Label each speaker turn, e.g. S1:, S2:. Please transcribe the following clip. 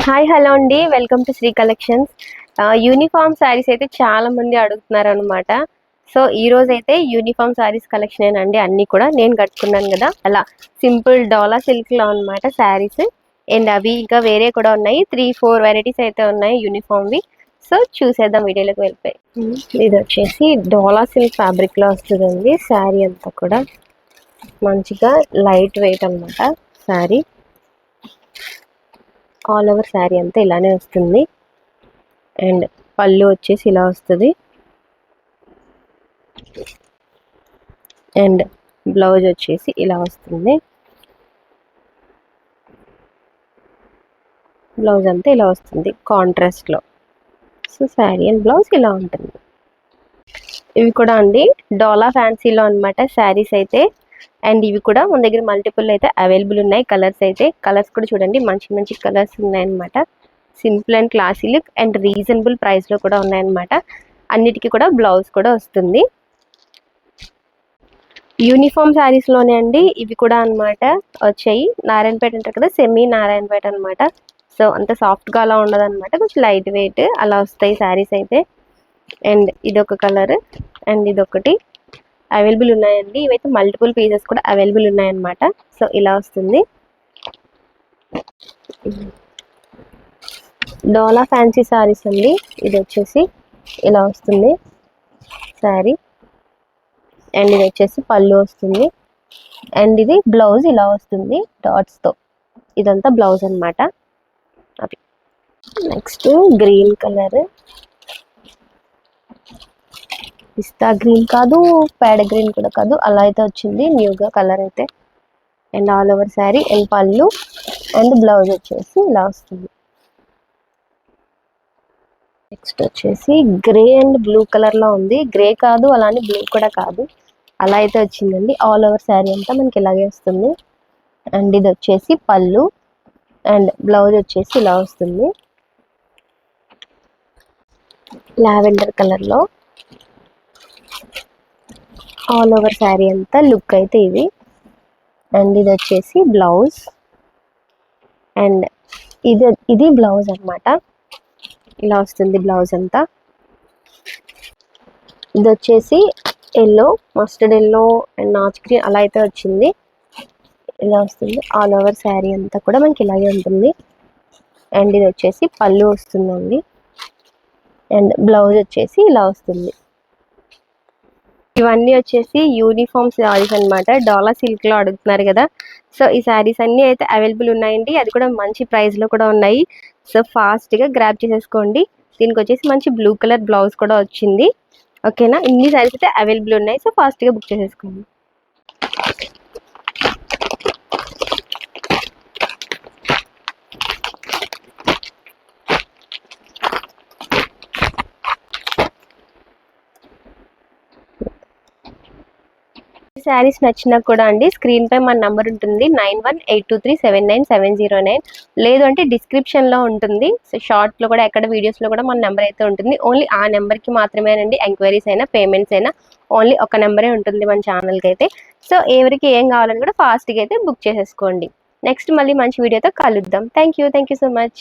S1: Hi hello అండి, welcome to Sri collections. Uniform saris అయితే చాలా మంది అడుగుతున్నారు అనమాట. సో ఈ రోజు అయితే యూనిఫామ్ శారీస్ కలెక్షన్ అండి. అన్ని కూడా నేను కట్టుకున్నాను కదా, అలా సింపుల్ డోలా సిల్క్ లో అనమాట శారీస్. అండ్ అవి ఇంకా వేరే కూడా ఉన్నాయి, 3-4 వెరైటీస్ అయితే ఉన్నాయి యూనిఫామ్వి. సో చూసేద్దాం వీడియోలోకి వెళ్ళిపోయి. ఇది వచ్చేసి డోలా సిల్క్ ఫ్యాబ్రిక్ లో వస్తుందండి. శారీ అంతా కూడా మంచిగా లైట్ వెయిట్ అనమాట. శారీ ఆల్ ఓవర్ శారీ అంతా ఇలానే వస్తుంది. అండ్ పళ్ళు వచ్చేసి ఇలా వస్తుంది. అండ్ బ్లౌజ్ వచ్చేసి ఇలా వస్తుంది. బ్లౌజ్ అంతా ఇలా వస్తుంది కాంట్రాస్ట్ లో. సో శారీ అండ్ బ్లౌజ్ ఇలా ఉంటుంది. ఇవి కూడా అండి డోలా ఫ్యాన్సీలో అనమాట శారీస్ అయితే. అండ్ ఇవి కూడా మన దగ్గర మల్టిపుల్ అయితే అవైలబుల్ ఉన్నాయి. కలర్స్ కూడా చూడండి, మంచి మంచి కలర్స్ ఉన్నాయన్నమాట. Simple and classy look and reasonable price లో కూడా ఉన్నాయన్నమాట. అన్నిటికీ కూడా బ్లౌజ్ కూడా వస్తుంది. యూనిఫామ్ శారీస్ లోనే అండి ఇవి కూడా అనమాట వచ్చాయి. నారాయణపేట అంటారు కదా, సెమీ నారాయణపేట అనమాట. సో అంత సాఫ్ట్ గా అలా ఉండదు అనమాట, కొంచెం లైట్ వెయిట్ అలా వస్తాయి శారీస్ అయితే. అండ్ ఇదొక కలర్ అండ్ ఇదొకటి అవైలబుల్ ఉన్నాయండి. ఇవైతే మల్టిపుల్ పీసెస్ కూడా అవైలబుల్ ఉన్నాయన్నమాట. సో ఇలా వస్తుంది. డోలా ఫ్యాన్సీ శారీస్ అండి. ఇది వచ్చేసి ఇలా వస్తుంది శారీ. అండ్ ఇది వచ్చేసి పళ్ళు వస్తుంది. అండ్ ఇది బ్లౌజ్ ఇలా వస్తుంది డాట్స్ తో. ఇదంతా బ్లౌజ్ అనమాట. అది నెక్స్ట్ గ్రీన్ కలర్, పిస్తా గ్రీన్ కాదు, పేడ గ్రీన్ కూడా కాదు, అలా అయితే వచ్చింది న్యూగా కలర్ అయితే. And all over sari and పళ్ళు అండ్ బ్లౌజ్ వచ్చేసి ఇలా వస్తుంది. నెక్స్ట్ వచ్చేసి గ్రే అండ్ బ్లూ కలర్ లో ఉంది. గ్రే కాదు, అలానే బ్లూ కూడా కాదు, అలా అయితే వచ్చిందండి. ఆల్ ఓవర్ శారీ అంతా మనకి ఇలాగే వస్తుంది. అండ్ ఇది వచ్చేసి పళ్ళు అండ్ బ్లౌజ్ వచ్చేసి ఇలా వస్తుంది లావెండర్ కలర్ లో. ఆల్ ఓవర్ శారీ అంతా లుక్ అయితే ఇది. అండ్ ఇది వచ్చేసి బ్లౌజ్ అండ్ ఇది బ్లౌజ్ అనమాట. ఇలా వస్తుంది బ్లౌజ్ అంతా. ఇది వచ్చేసి yellow, mustard yellow and notch green అలా అయితే వచ్చింది. ఇలా వస్తుంది. ఆల్ ఓవర్ శారీ అంతా కూడా మనకి ఇలాగే ఉంటుంది. అండ్ ఇది వచ్చేసి పళ్ళు వస్తుందండి. అండ్ బ్లౌజ్ వచ్చేసి ఇలా వస్తుంది. ఇవన్నీ వచ్చేసి యూనిఫామ్ శారీస్ అనమాట. డోలా సిల్క్ లో అడుగుతున్నారు కదా, సో ఈ శారీస్ అన్ని అయితే అవైలబుల్ ఉన్నాయండి. అది కూడా మంచి ప్రైస్ లో కూడా ఉన్నాయి. సో ఫాస్ట్ గా గ్రాబ్ చేసేసుకోండి. దీనికి వచ్చేసి మంచి బ్లూ కలర్ బ్లౌజ్ కూడా వచ్చింది. ఓకేనా, ఇన్ని శారీస్ అయితే అవైలబుల్ ఉన్నాయి. సో ఫాస్ట్ గా బుక్ చేసేసుకోండి. శారీస్ నచ్చినా కూడా అండి స్క్రీన్ పై మన నంబర్ ఉంటుంది, 9182379709. లేదు అంటే డిస్క్రిప్షన్ లో ఉంటుంది. సో షార్ట్ లో కూడా ఎక్కడ వీడియోస్ లో కూడా మన నెంబర్ అయితే ఉంటుంది. ఓన్లీ ఆ నెంబర్ కి మాత్రమేనండి ఎంక్వైరీస్ అయినా పేమెంట్స్ అయినా ఓన్లీ ఒక నెంబరే ఉంటుంది మన ఛానల్ కి అయితే. సో ఎవరికి ఏం కావాలని కూడా ఫాస్ట్ గా అయితే బుక్ చేసేసుకోండి. నెక్స్ట్ మళ్ళీ మంచి వీడియోతో కలుద్దాం. Thank you so much.